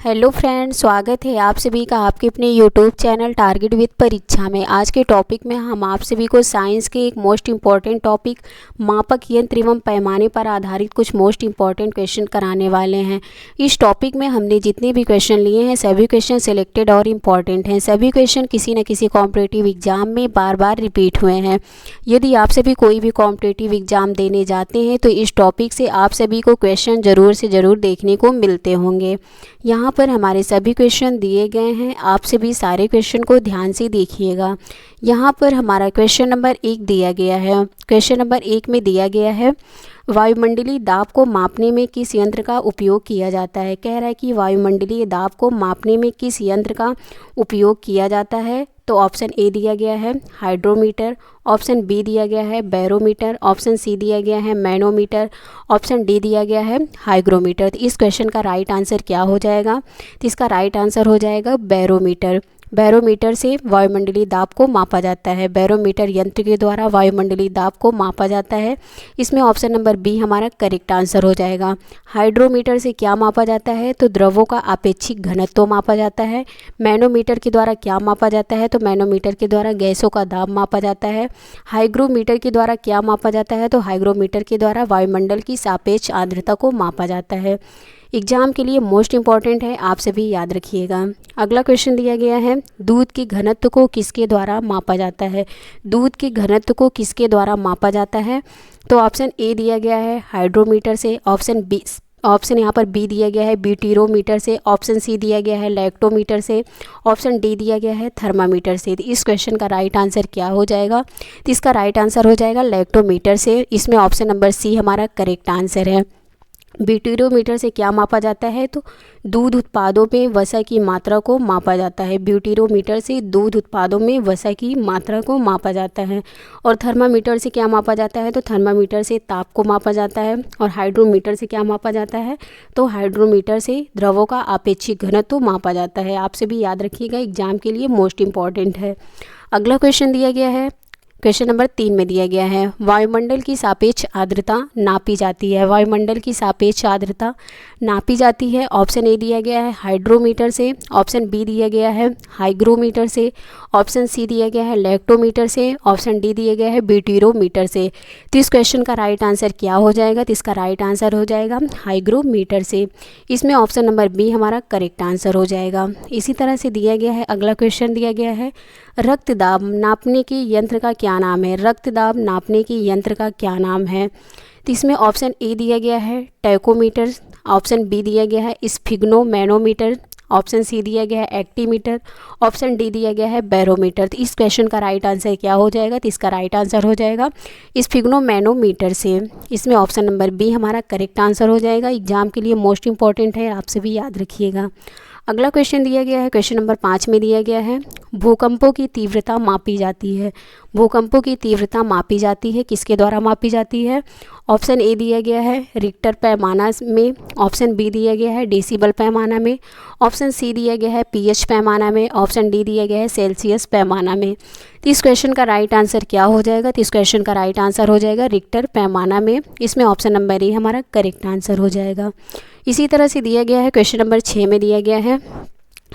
Hello friends, स्वागत है आप सभी का आपके अपने यूट्यूब चैनल टारगेट विद परीक्षा में। आज के टॉपिक में हम आप सभी को साइंस के एक मोस्ट इम्पॉर्टेंट टॉपिक मापक यंत्र एवं पैमाने पर आधारित कुछ मोस्ट इम्पॉर्टेंट क्वेश्चन कराने वाले हैं। इस टॉपिक में हमने जितने भी क्वेश्चन लिए हैं सभी क्वेश्चन सिलेक्टेड और इम्पॉर्टेंट हैं। सभी क्वेश्चन किसी न किसी कॉम्पिटिटिव एग्जाम में बार बार रिपीट हुए हैं। यदि आप सभी कोई भी कॉम्पिटिटिव एग्जाम देने जाते हैं तो इस टॉपिक से आप सभी को क्वेश्चन ज़रूर से ज़रूर देखने को मिलते होंगे। यहाँ पर हमारे सभी क्वेश्चन दिए गए हैं, आप सभी सारे क्वेश्चन को ध्यान से देखिएगा। यहाँ पर हमारा क्वेश्चन नंबर 1 दिया गया है। क्वेश्चन नंबर 1 में दिया गया है वायुमंडलीय दाब को मापने में किस यंत्र का उपयोग किया जाता है। कह रहा है कि वायुमंडलीय दाब को मापने में किस यंत्र का उपयोग किया जाता है। तो ऑप्शन ए दिया गया है हाइड्रोमीटर, ऑप्शन बी दिया गया है बैरोमीटर, ऑप्शन सी दिया गया है मैनोमीटर, ऑप्शन डी दिया गया है हाइग्रोमीटर। तो इस क्वेश्चन का राइट आंसर क्या हो जाएगा? तो इसका राइट आंसर हो जाएगा बैरोमीटर। बैरोमीटर से वायुमंडलीय दाब को मापा जाता है। बैरोमीटर यंत्र के द्वारा वायुमंडलीय दाब को मापा जाता है। इसमें ऑप्शन नंबर बी हमारा करेक्ट आंसर हो जाएगा। हाइड्रोमीटर से क्या मापा जाता है? तो द्रवों का आपेक्षिक घनत्व मापा जाता है। मैनोमीटर के द्वारा क्या मापा जाता है? तो मैनोमीटर के द्वारा गैसों का दाब मापा जाता है। हाइग्रोमीटर के द्वारा क्या मापा जाता है? तो हाइग्रोमीटर के द्वारा वायुमंडल की सापेक्ष आर्द्रता को मापा जाता है। एग्जाम के लिए मोस्ट इम्पॉर्टेंट है, आप सभी याद रखिएगा। अगला क्वेश्चन दिया गया है दूध के घनत्व को किसके द्वारा मापा जाता है। दूध के घनत्व को किसके द्वारा मापा जाता है? तो ऑप्शन ए दिया गया है हाइड्रोमीटर से, ऑप्शन यहाँ पर बी दिया गया है ब्यूटीरोमीटर से, ऑप्शन सी दिया गया है लैक्टोमीटर से, ऑप्शन डी दिया गया है थर्मामीटर से। तो इस क्वेश्चन का राइट आंसर क्या हो जाएगा? तो इसका राइट आंसर हो जाएगा लैक्टोमीटर से। इसमें ऑप्शन नंबर सी हमारा करेक्ट आंसर है। ब्यूटीरोमीटर से क्या मापा जाता है? तो दूध उत्पादों में वसा की मात्रा को मापा जाता है। ब्यूटीरोमीटर से दूध उत्पादों में वसा की मात्रा को मापा जाता है। और थर्मामीटर से क्या मापा जाता है? तो थर्मामीटर से ताप को मापा जाता है। और हाइड्रोमीटर से क्या मापा जाता है? तो हाइड्रोमीटर से द्रवों का आपेक्षिक घनत्व मापा जाता है। आप सभी याद रखिएगा, एग्जाम के लिए मोस्ट इम्पॉर्टेंट है। अगला क्वेश्चन दिया गया है, क्वेश्चन नंबर 3 में दिया गया है वायुमंडल की सापेक्ष आर्द्रता नापी जाती है। वायुमंडल की सापेक्ष आर्द्रता नापी जाती है। ऑप्शन ए दिया गया है हाइड्रोमीटर से, ऑप्शन बी दिया गया है हाइग्रोमीटर से, ऑप्शन सी दिया गया है लैक्टोमीटर से, ऑप्शन डी दिया गया है ब्यूटीरोमीटर से। तो इस क्वेश्चन का राइट आंसर क्या हो जाएगा? तो इसका राइट आंसर हो जाएगा हाइग्रोमीटर से। इसमें ऑप्शन नंबर बी हमारा करेक्ट आंसर हो जाएगा। इसी तरह से दिया गया है अगला क्वेश्चन दिया गया है रक्त दाब नापने के यंत्र का क्या नाम है। रक्त दाब नापने के यंत्र का क्या नाम है? तो इसमें ऑप्शन ए दिया गया है टैकोमीटर, ऑप्शन बी दिया गया है स्फिग्नोमैनोमीटर, ऑप्शन सी दिया गया है एक्टीमीटर, ऑप्शन डी दिया गया है बैरोमीटर। तो इस क्वेश्चन का राइट आंसर क्या हो जाएगा? तो इसका राइट आंसर हो जाएगा स्फिग्नोमैनोमीटर से। इसमें ऑप्शन नंबर बी हमारा करेक्ट आंसर हो जाएगा। एग्जाम के लिए मोस्ट इंपॉर्टेंट है, आप सभी याद रखिएगा। अगला क्वेश्चन दिया गया है, क्वेश्चन नंबर 5 में दिया गया है भूकंपों की तीव्रता मापी जाती है। भूकंपों की तीव्रता मापी जाती है, किसके द्वारा मापी जाती है? ऑप्शन ए दिया गया है रिक्टर पैमाना में, ऑप्शन बी दिया गया है डेसिबल पैमाना में, ऑप्शन सी दिया गया है पीएच पैमाना में, ऑप्शन डी दिया गया है सेल्सियस पैमाना में। तो इस क्वेश्चन का राइट आंसर क्या हो जाएगा? तो इस क्वेश्चन का राइट आंसर हो जाएगा रिक्टर पैमाना में। इसमें ऑप्शन नंबर ए हमारा करेक्ट आंसर हो जाएगा। इसी तरह से दिया गया है क्वेश्चन नंबर 6 में दिया गया है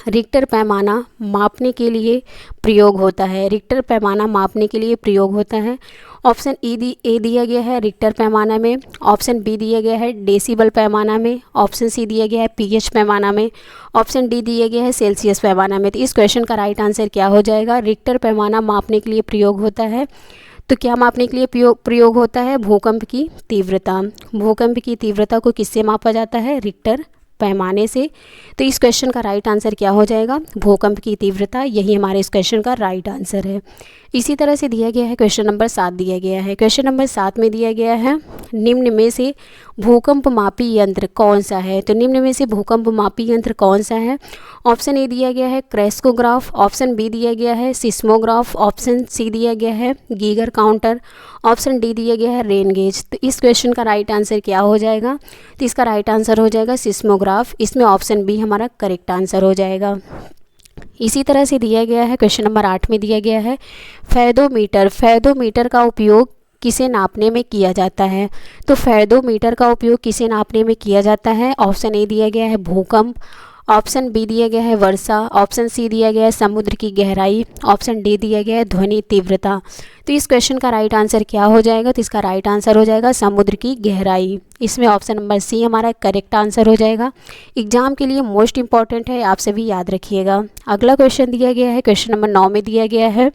रिक्टर पैमाना मापने के लिए प्रयोग होता है। रिक्टर पैमाना मापने के लिए प्रयोग होता है। ऑप्शन ए दिया गया है रिक्टर पैमाना में, ऑप्शन बी दिया गया है डेसिबल पैमाना में, ऑप्शन सी दिया गया है पीएच पैमाना में, ऑप्शन डी दिया गया है सेल्सियस पैमाना में। तो इस क्वेश्चन का राइट आंसर क्या हो जाएगा? रिक्टर पैमाना मापने के लिए प्रयोग होता है। तो क्या मापने के लिए प्रयोग होता है? भूकंप की तीव्रता। भूकंप की तीव्रता को किससे मापा जाता है? रिक्टर पैमाने से। तो इस क्वेश्चन का राइट आंसर क्या हो जाएगा? भूकंप की तीव्रता। यही हमारे इस क्वेश्चन का राइट आंसर है। इसी तरह से दिया गया है क्वेश्चन नंबर 7 दिया गया है। क्वेश्चन नंबर 7 में दिया गया है निम्न में से भूकंप मापी यंत्र कौन सा है। तो निम्न में से भूकंप मापी यंत्र कौन सा है? ऑप्शन ए दिया गया है क्रेस्कोग्राफ, ऑप्शन बी दिया गया है सिस्मोग्राफ, ऑप्शन सी दिया गया है गीगर काउंटर, ऑप्शन डी दिया गया है रेन गेज। तो इस क्वेश्चन का राइट आंसर क्या हो जाएगा? तो इसका राइट आंसर हो जाएगा सिस्मोग्राफ। इसमें ऑप्शन बी हमारा करेक्ट आंसर हो जाएगा। इसी तरह से दिया गया है क्वेश्चन नंबर 8 में दिया गया है फेदोमीटर। फेदोमीटर का उपयोग किसे नापने में किया जाता है? तो फेदोमीटर का उपयोग किसे नापने में किया जाता है? ऑप्शन ए दिया गया है भूकंप, ऑप्शन बी दिया गया है वर्षा, ऑप्शन सी दिया गया है समुद्र की गहराई, ऑप्शन डी दिया गया है ध्वनि तीव्रता। तो इस क्वेश्चन का राइट आंसर क्या हो जाएगा? तो इसका राइट आंसर हो जाएगा समुद्र की गहराई। इसमें ऑप्शन नंबर सी हमारा करेक्ट आंसर हो जाएगा। एग्जाम के लिए मोस्ट इंपॉर्टेंट है, आप सभी याद रखिएगा। अगला क्वेश्चन दिया गया है, क्वेश्चन नंबर 9 में दिया गया है,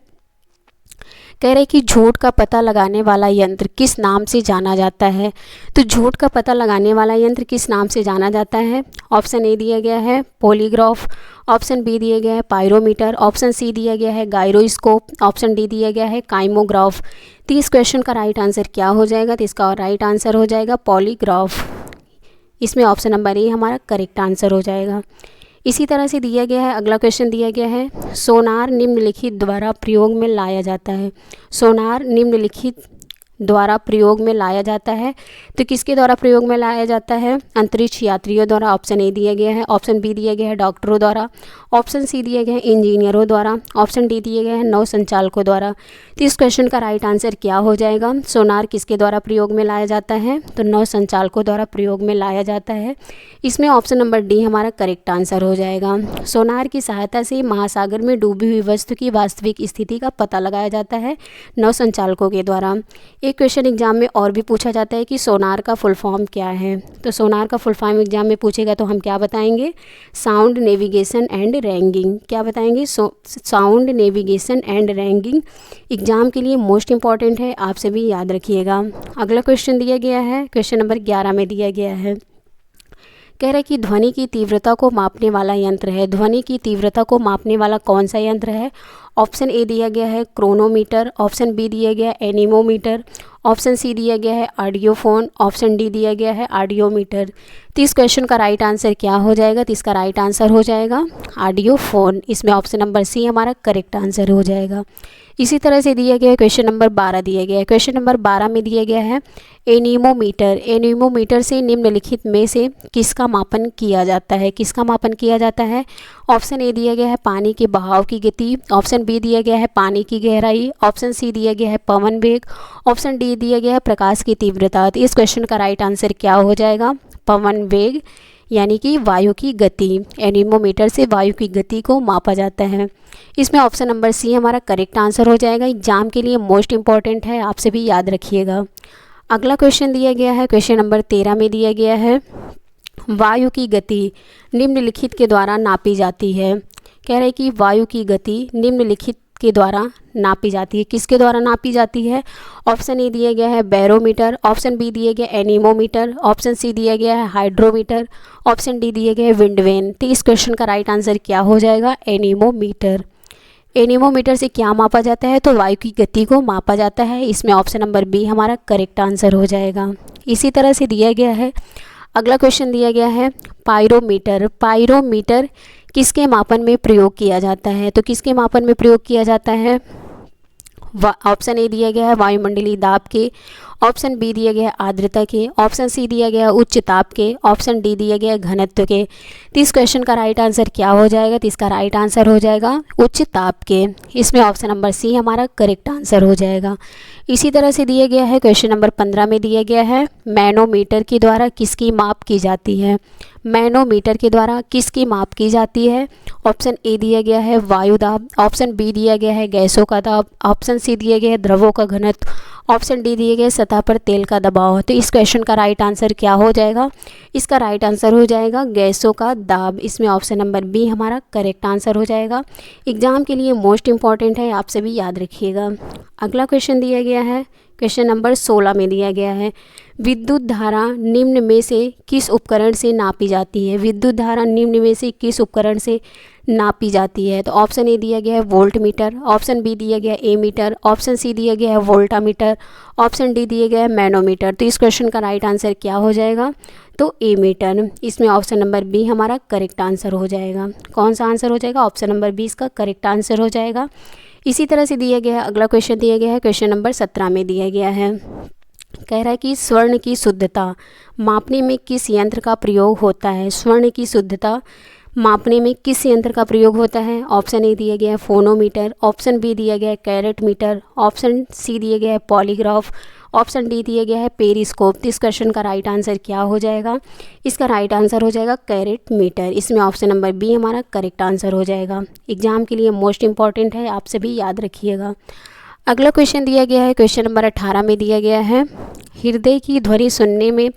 कह रहे कि झूठ का पता लगाने वाला यंत्र किस नाम से जाना जाता है? तो झूठ का पता लगाने वाला यंत्र किस नाम से जाना जाता है? ऑप्शन ए दिया गया है पॉलीग्राफ, ऑप्शन बी दिया गया है पायरोमीटर, ऑप्शन सी दिया गया है गायरोस्कोप, ऑप्शन डी दिया गया है काइमोग्राफ। तो इस क्वेश्चन का राइट आंसर क्या हो जाएगा? तो इसका राइट आंसर हो जाएगा पॉलीग्राफ। इसमें ऑप्शन नंबर ए हमारा करेक्ट आंसर हो जाएगा। इसी तरह से दिया गया है, अगला क्वेश्चन दिया गया है, सोनार निम्नलिखित द्वारा प्रयोग में लाया जाता है। सोनार निम्नलिखित द्वारा प्रयोग में लाया जाता है, तो किसके द्वारा प्रयोग में लाया जाता है? अंतरिक्ष यात्रियों द्वारा। ऑप्शन ए दिया गया है, ऑप्शन बी दिया गया है डॉक्टरों द्वारा, ऑप्शन सी दिया गया है इंजीनियरों द्वारा, ऑप्शन डी दिया गया है नौ संचालकों द्वारा। तो इस क्वेश्चन का राइट आंसर क्या हो जाएगा? सोनार किसके द्वारा प्रयोग में लाया जाता है? तो नौ संचालकों द्वारा प्रयोग में लाया जाता है। इसमें ऑप्शन नंबर डी हमारा करेक्ट आंसर हो जाएगा। सोनार की सहायता से महासागर में डूबी हुई वस्तु की वास्तविक स्थिति का पता लगाया जाता है नौ संचालकों के द्वारा। एक क्वेश्चन एग्जाम में और भी पूछा जाता है कि सोनार का फुल फॉर्म क्या है? तो सोनार का फुल फॉर्म एग्जाम में पूछेगा तो हम क्या बताएंगे? Sound navigation and ragging. क्या बताएंगे? Sound navigation and ragging exam के लिए मोस्ट इंपॉर्टेंट है, आप सभी याद रखिएगा। अगला क्वेश्चन दिया गया है, क्वेश्चन नंबर 11 में दिया गया है, कह रहा है कि ध्वनि की तीव्रता को मापने वाला यंत्र है। ध्वनि की तीव्रता को मापने वाला कौन सा यंत्र है? ऑप्शन ए दिया गया है क्रोनोमीटर, ऑप्शन बी दिया गया है एनीमोमीटर, ऑप्शन सी दिया गया है ऑडियोफोन, ऑप्शन डी दिया गया है ऑडियोमीटर। तो इस क्वेश्चन का राइट आंसर क्या हो जाएगा? तो इसका राइट आंसर हो जाएगा ऑडियोफोन। इसमें ऑप्शन नंबर सी हमारा करेक्ट आंसर हो जाएगा। इसी तरह से दिया गया है, क्वेश्चन नंबर 12 दिया गया है। क्वेश्चन नंबर 12 में दिया गया है एनीमोमीटर। एनीमोमीटर से निम्नलिखित में से किसका मापन किया जाता है? किसका मापन किया जाता है? ऑप्शन ए दिया गया है पानी के बहाव की गति, ऑप्शन बी दिया गया है पानी की गहराई, ऑप्शन सी दिया गया है पवन वेग, ऑप्शन डी दिया गया है प्रकाश की तीव्रता। तो इस क्वेश्चन का राइट आंसर क्या हो जाएगा? पवन वेग, यानी कि वायु की गति। एनीमोमीटर से वायु की गति को मापा जाता है। इसमें ऑप्शन नंबर सी हमारा करेक्ट आंसर हो जाएगा। एग्जाम के लिए मोस्ट इंपॉर्टेंट है, आप सभी याद रखिएगा। अगला क्वेश्चन दिया गया है, क्वेश्चन नंबर 13 में दिया गया है, वायु की गति निम्नलिखित के द्वारा नापी जाती है। कह रहे कि वायु की गति निम्नलिखित के द्वारा नापी जाती है। किसके द्वारा नापी जाती है? ऑप्शन ए दिया गया है बैरोमीटर, ऑप्शन बी दिया गया एनीमोमीटर, ऑप्शन सी दिया गया है हाइड्रोमीटर, ऑप्शन डी दिया गया है विंडवेन। तो इस क्वेश्चन का राइट आंसर क्या हो जाएगा? एनीमोमीटर। एनीमोमीटर से क्या मापा जाता है? तो वायु की गति को मापा जाता है। इसमें ऑप्शन नंबर बी हमारा करेक्ट आंसर हो जाएगा। इसी तरह से दिया गया है, अगला क्वेश्चन दिया गया है पायरोमीटर। पायरोमीटर किसके मापन में प्रयोग किया जाता है? तो किसके मापन में प्रयोग किया जाता है? ऑप्शन ए दिया गया है वायुमंडलीय दाब के, ऑप्शन बी दिया गया है आर्द्रता के, ऑप्शन सी दिया गया है उच्च ताप के, ऑप्शन डी दिया गया है घनत्व के। तो इस क्वेश्चन का राइट आंसर क्या हो जाएगा? तो इसका राइट आंसर हो जाएगा उच्च ताप के। इसमें ऑप्शन नंबर सी हमारा करेक्ट आंसर हो जाएगा। इसी तरह से दिया गया है, क्वेश्चन नंबर 15 में दिया गया है, मैनोमीटर के द्वारा किसकी माप की जाती है? मैनोमीटर के द्वारा किसकी माप की जाती है? ऑप्शन ए दिया गया है वायु दाब, ऑप्शन बी दिया गया है गैसों का दाब, ऑप्शन सी दिया गया है द्रवों का घनत्व, ऑप्शन डी दिए गए सतह पर तेल का दबाव। तो इस क्वेश्चन का राइट आंसर क्या हो जाएगा? इसका राइट आंसर हो जाएगा गैसों का दाब। इसमें ऑप्शन नंबर बी हमारा करेक्ट आंसर हो जाएगा। एग्जाम के लिए मोस्ट इंपॉर्टेंट है, आप सभी याद रखिएगा। अगला क्वेश्चन दिया गया है, क्वेश्चन नंबर 16 में दिया गया है, विद्युत धारा निम्न में से किस उपकरण से नापी जाती है? विद्युत धारा निम्न में से किस उपकरण से नापी जाती है? तो ऑप्शन ए दिया गया है वोल्ट मीटर, ऑप्शन बी दिया गया है ए मीटर, ऑप्शन सी दिया गया है वोल्टामीटर, ऑप्शन डी दिया गया है मैनोमीटर। तो इस क्वेश्चन का राइट आंसर क्या हो जाएगा? तो ए मीटर। इसमें ऑप्शन नंबर बी हमारा करेक्ट आंसर हो जाएगा। कौन सा आंसर हो जाएगा? ऑप्शन नंबर बी इसका करेक्ट आंसर हो जाएगा। इसी तरह से दिया गया है, अगला क्वेश्चन दिया गया है, क्वेश्चन नंबर 17 में दिया गया है, कह रहा है कि स्वर्ण की शुद्धता मापने में किस यंत्र का प्रयोग होता है? स्वर्ण की शुद्धता मापने में किस यंत्र का प्रयोग होता है? ऑप्शन ए दिया गया है फोनोमीटर, ऑप्शन बी दिया गया है कैरेट मीटर, ऑप्शन सी दिया गया है पॉलीग्राफ, ऑप्शन डी दिया गया है पेरिस्कोप। तो इस क्वेश्चन का राइट आंसर क्या हो जाएगा? इसका राइट आंसर हो जाएगा कैरेट मीटर। इसमें ऑप्शन नंबर बी हमारा करेक्ट आंसर हो जाएगा। एग्जाम के लिए मोस्ट इंपॉर्टेंट है, आप सभी याद रखिएगा। अगला क्वेश्चन दिया गया है, क्वेश्चन नंबर 18 में दिया गया है, हृदय की ध्वनि सुनने में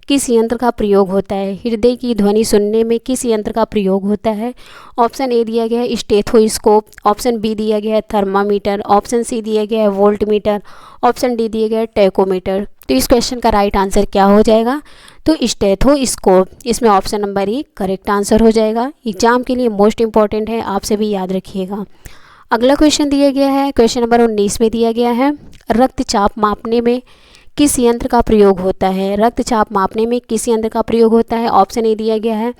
किस यंत्र का प्रयोग होता है? हृदय की ध्वनि सुनने में किस यंत्र का प्रयोग होता है? ऑप्शन ए दिया गया है स्टेथोस्कोप, ऑप्शन बी दिया गया है थर्मामीटर, ऑप्शन सी दिया गया है वोल्टमीटर, ऑप्शन डी दिया गया है टैकोमीटर। तो इस क्वेश्चन का राइट आंसर क्या हो जाएगा? तो स्टेथोस्कोप। इसमें option number A correct answer हो जाएगा। एग्जाम के लिए मोस्ट इंपॉर्टेंट है, आप सभी याद रखिएगा। अगला क्वेश्चन दिया गया है, क्वेश्चन नंबर 19 में दिया गया है, रक्तचाप मापने में किस यंत्र का प्रयोग होता है? रक्तचाप मापने में किस यंत्र का प्रयोग होता है? ऑप्शन ए दिया गया है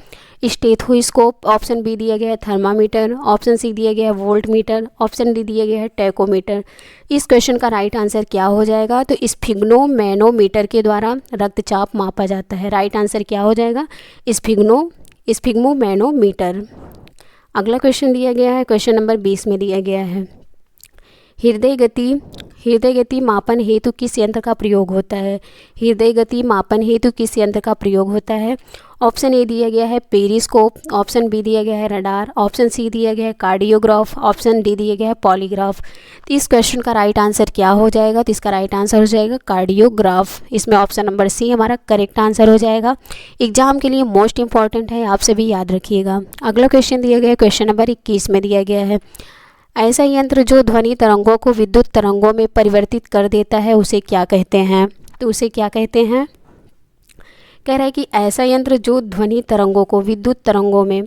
स्टेथोस्कोप, ऑप्शन बी दिया गया है थर्मामीटर, ऑप्शन सी दिया गया है वोल्टमीटर, ऑप्शन डी दिया गया है टैकोमीटर। इस क्वेश्चन का राइट आंसर क्या हो जाएगा? तो स्फिग्नोमैनोमीटर के द्वारा रक्तचाप मापा जाता है। राइट आंसर क्या हो जाएगा? स्फिग्नोमैनोमीटर। अगला क्वेश्चन दिया गया है, क्वेश्चन नंबर 20 में दिया गया है, हृदय गति मापन हेतु किस यंत्र का प्रयोग होता है? हृदय गति मापन हेतु किस यंत्र का प्रयोग होता है? ऑप्शन ए दिया गया है पेरिस्कोप, ऑप्शन बी दिया गया है रडार, ऑप्शन सी दिया गया है कार्डियोग्राफ, ऑप्शन डी दिया गया है पॉलीग्राफ। तो इस क्वेश्चन का राइट आंसर क्या हो जाएगा? तो इसका राइट आंसर हो जाएगा कार्डियोग्राफ। इसमें ऑप्शन नंबर सी हमारा करेक्ट आंसर हो जाएगा। एग्जाम के लिए मोस्ट इंपॉर्टेंट है, आप सभी याद रखिएगा। अगला क्वेश्चन दिया गया है, क्वेश्चन नंबर 21 में दिया गया है, ऐसा यंत्र जो ध्वनि तरंगों को विद्युत तरंगों में परिवर्तित कर देता है उसे क्या कहते हैं? तो उसे क्या कहते हैं? कह रहा है कि ऐसा यंत्र जो ध्वनि तरंगों को विद्युत तरंगों में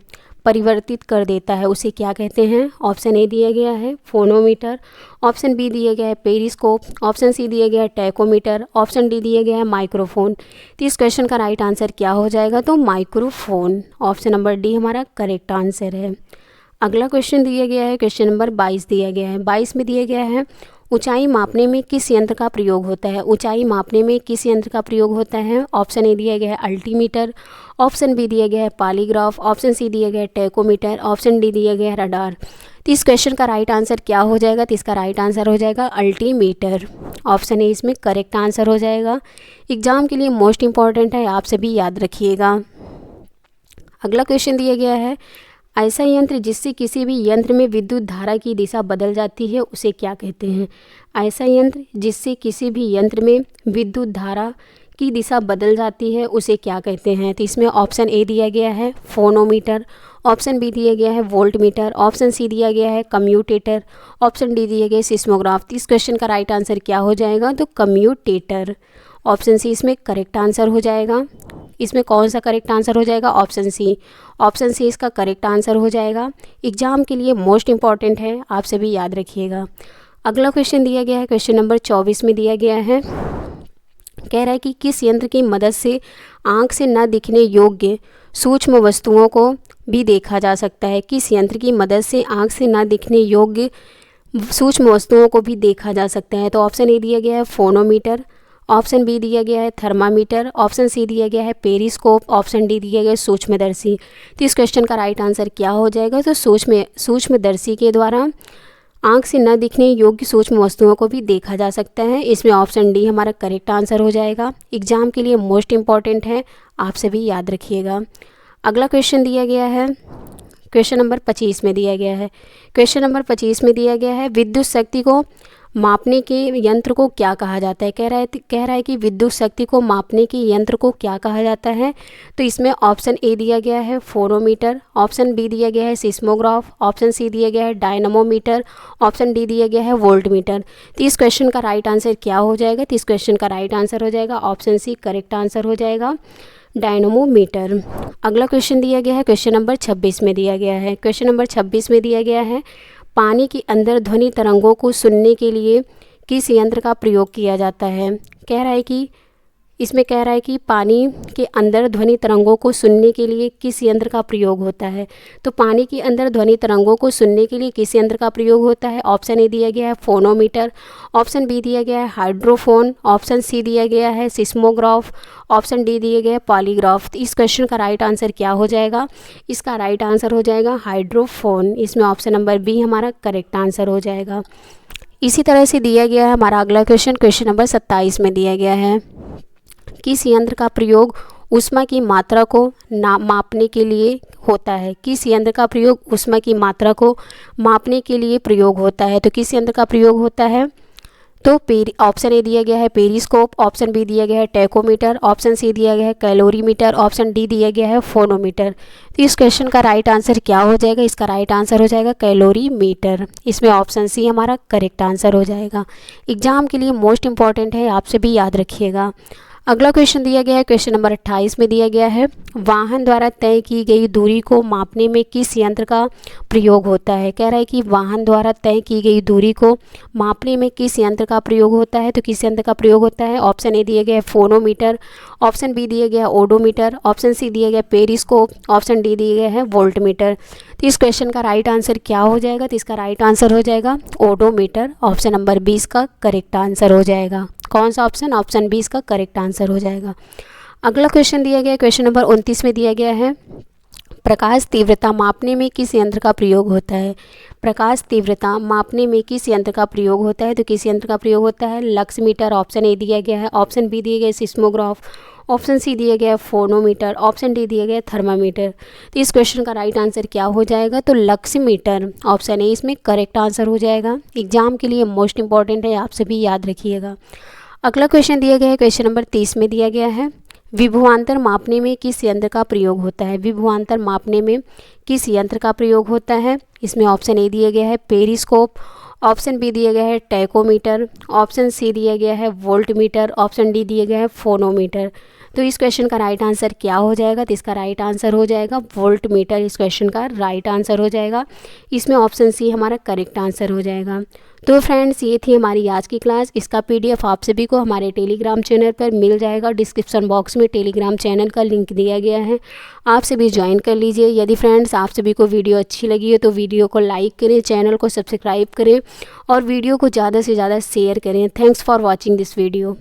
परिवर्तित कर देता है उसे क्या कहते हैं? ऑप्शन ए दिया गया है फोनोमीटर, ऑप्शन बी दिया गया है पेरिस्कोप, ऑप्शन सी दिया गया है टैकोमीटर, ऑप्शन डी दिया गया है माइक्रोफोन। तो इस क्वेश्चन का राइट आंसर क्या हो जाएगा? तो माइक्रोफोन। ऑप्शन नंबर डी हमारा करेक्ट आंसर है। अगला क्वेश्चन दिया गया है, क्वेश्चन नंबर 22 दिया गया है, 22 में दिया गया है, ऊंचाई मापने में किस यंत्र का प्रयोग होता है? ऊंचाई मापने में किस यंत्र का प्रयोग होता है? ऑप्शन ए दिया गया है अल्टीमीटर, ऑप्शन बी दिया गया है पॉलीग्राफ, ऑप्शन सी दिया गया है टैकोमीटर, ऑप्शन डी दिया गया है रडार। तो इस क्वेश्चन का राइट आंसर क्या हो जाएगा? तो इसका राइट आंसर हो जाएगा अल्टीमीटर। ऑप्शन ए इसमें करेक्ट आंसर हो जाएगा। एग्जाम के लिए मोस्ट इंपॉर्टेंट है, आप सभी याद रखिएगा। अगला क्वेश्चन दिया गया है, ऐसा यंत्र जिससे किसी भी यंत्र में विद्युत धारा की दिशा बदल जाती है उसे क्या कहते हैं? ऐसा यंत्र जिससे किसी भी यंत्र में विद्युत धारा की दिशा बदल जाती है उसे क्या कहते हैं? तो इसमें ऑप्शन ए दिया गया है फोनोमीटर, ऑप्शन बी दिया गया है वोल्टमीटर, ऑप्शन सी दिया गया है कम्यूटेटर, ऑप्शन डी दिया गया है सिस्मोग्राफ। तो इस क्वेश्चन का राइट आंसर क्या हो जाएगा? तो कम्यूटेटर। ऑप्शन सी इसमें करेक्ट आंसर हो जाएगा। इसमें कौन सा करेक्ट आंसर हो जाएगा? Option C. ऑप्शन सी इसका करेक्ट आंसर हो जाएगा। एग्जाम के लिए मोस्ट इंपॉर्टेंट है, आप सभी याद रखिएगा। अगला क्वेश्चन दिया गया है, क्वेश्चन नंबर 24 में दिया गया है, कह रहा है कि किस यंत्र की मदद से आँख से न दिखने योग्य सूक्ष्म वस्तुओं को भी देखा जा सकता है? किस यंत्र की मदद से आँख से न दिखने योग्य सूक्ष्म वस्तुओं को भी देखा जा सकता है? तो ऑप्शन ए दिया गया है फोनोमीटर, ऑप्शन बी दिया गया है थर्मामीटर, ऑप्शन सी दिया गया है पेरिस्कोप, ऑप्शन डी दिया गया है सूक्ष्मदर्शी। तो इस क्वेश्चन का राइट आंसर क्या हो जाएगा? तो सूक्ष्मदर्शी के द्वारा आँख से न दिखने योग्य सूक्ष्म वस्तुओं को भी देखा जा सकता है। इसमें ऑप्शन डी हमारा करेक्ट आंसर हो जाएगा। एग्जाम के लिए मोस्ट इंपॉर्टेंट है, आप सभी याद रखिएगा। अगला क्वेश्चन दिया गया है, क्वेश्चन नंबर 25 में दिया गया है, क्वेश्चन नंबर 25 में दिया गया है, विद्युत शक्ति को मापने के यंत्र को क्या कहा जाता है? कह रहा है कि विद्युत शक्ति को मापने के यंत्र को क्या कहा जाता है? तो इसमें ऑप्शन ए दिया गया है फोनोमीटर, ऑप्शन बी दिया गया है सिस्मोग्राफ, ऑप्शन सी दिया गया है डायनामोमीटर, ऑप्शन डी दिया गया है वोल्टमीटर। तो इस क्वेश्चन का राइट आंसर क्या हो जाएगा? तो इस क्वेश्चन का राइट आंसर हो जाएगा ऑप्शन सी, करेक्ट आंसर हो जाएगा डायनामोमीटर। अगला क्वेश्चन दिया गया है, क्वेश्चन नंबर 26 में दिया गया है, क्वेश्चन नंबर 26 में दिया गया है, पानी के अंदर ध्वनि तरंगों को सुनने के लिए किस यंत्र का प्रयोग किया जाता है? कह रहा है कि इसमें कह रहा है कि पानी के अंदर ध्वनि तरंगों को सुनने के लिए किस यंत्र का प्रयोग होता है? तो पानी के अंदर ध्वनि तरंगों को सुनने के लिए किस यंत्र का प्रयोग होता है? ऑप्शन ए दिया गया है फोनोमीटर, ऑप्शन बी दिया गया है हाइड्रोफोन, ऑप्शन सी दिया गया है सिस्मोग्राफ, ऑप्शन डी दिया गया है पॉलीग्राफ। तो इस क्वेश्चन का राइट आंसर क्या हो जाएगा? इसका राइट आंसर हो जाएगा हाइड्रोफोन। इसमें ऑप्शन नंबर बी हमारा करेक्ट आंसर हो जाएगा। इसी तरह से दिया गया है हमारा अगला क्वेश्चन नंबर 27 में दिया गया है, किस यंत्र का प्रयोग ऊष्मा की मात्रा को मापने के लिए होता है। किस यंत्र का प्रयोग ऊष्मा की मात्रा को मापने के लिए प्रयोग होता है। तो किस यंत्र का प्रयोग होता है, तो ऑप्शन ए दिया गया है पेरिस्कोप, ऑप्शन बी दिया गया है टैकोमीटर, ऑप्शन सी दिया गया है कैलोरीमीटर, ऑप्शन डी दिया गया है फोनोमीटर। तो इस क्वेश्चन का राइट आंसर क्या हो जाएगा, इसका राइट आंसर हो जाएगा कैलोरीमीटर। इसमें ऑप्शन सी हमारा करेक्ट आंसर हो जाएगा। एग्जाम के लिए मोस्ट इंपॉर्टेंट है, आपसे भी याद रखिएगा। अगला क्वेश्चन दिया गया है क्वेश्चन नंबर 28 में दिया गया है, वाहन द्वारा तय की गई दूरी को मापने में किस यंत्र का प्रयोग होता है। कह रहा है कि वाहन द्वारा तय की गई दूरी को मापने में किस यंत्र का प्रयोग होता है। तो किस यंत्र का प्रयोग होता है, ऑप्शन ए दिया गया है फोनोमीटर, ऑप्शन बी दिया गया है ओडोमीटर, ऑप्शन सी दिया गया पेरिस्कोप, ऑप्शन डी दिया गया है वोल्टमीटर। तो इस क्वेश्चन का राइट आंसर क्या हो जाएगा, तो इसका राइट आंसर हो जाएगा ओडोमीटर। ऑप्शन नंबर 20 का करेक्ट आंसर हो जाएगा। कौन सा ऑप्शन, ऑप्शन 20 का करेक्ट आंसर हो जाएगा। अगला क्वेश्चन दिया गया है क्वेश्चन नंबर 29 में दिया गया है, प्रकाश तीव्रता मापने में किस यंत्र का प्रयोग होता है। प्रकाश तीव्रता मापने में किस यंत्र का प्रयोग होता है। तो किस यंत्र का प्रयोग होता है, लक्स मीटर, ऑप्शन ए दिया गया है, ऑप्शन बी दिया गया है सिस्मोग्राफ, ऑप्शन सी दिया गया है फोनोमीटर, ऑप्शन डी दिया गया है थर्मामीटर। तो इस क्वेश्चन का राइट आंसर क्या हो जाएगा, तो लक्स मीटर, ऑप्शन ए इसमें करेक्ट आंसर हो जाएगा। एग्जाम के लिए मोस्ट इंपॉर्टेंट है, आप सभी याद रखिएगा। अगला क्वेश्चन दिया गया है क्वेश्चन नंबर 30 में दिया गया है, विभवांतर मापने में किस यंत्र का प्रयोग होता है। विभवांतर मापने में किस यंत्र का प्रयोग होता है। इसमें ऑप्शन ए दिया गया है पेरिस्कोप, ऑप्शन बी दिया गया है टैकोमीटर, ऑप्शन सी दिया गया है वोल्टमीटर, ऑप्शन डी दिया गया है फोनोमीटर। तो इस क्वेश्चन का राइट आंसर क्या हो जाएगा, तो इसका राइट आंसर हो जाएगा वोल्टमीटर। इस क्वेश्चन का राइट आंसर हो जाएगा। इसमें ऑप्शन सी हमारा करेक्ट आंसर हो जाएगा। तो फ्रेंड्स, ये थी हमारी आज की क्लास। इसका पीडीएफ आप सभी को हमारे टेलीग्राम चैनल पर मिल जाएगा। डिस्क्रिप्शन बॉक्स में टेलीग्राम चैनल का लिंक दिया गया है, आप सभी ज्वाइन कर लीजिए। यदि फ्रेंड्स आप सभी को वीडियो अच्छी लगी है तो वीडियो को लाइक करें, चैनल को सब्सक्राइब करें और वीडियो को ज़्यादा से ज़्यादा शेयर करें। Thanks for watching this video.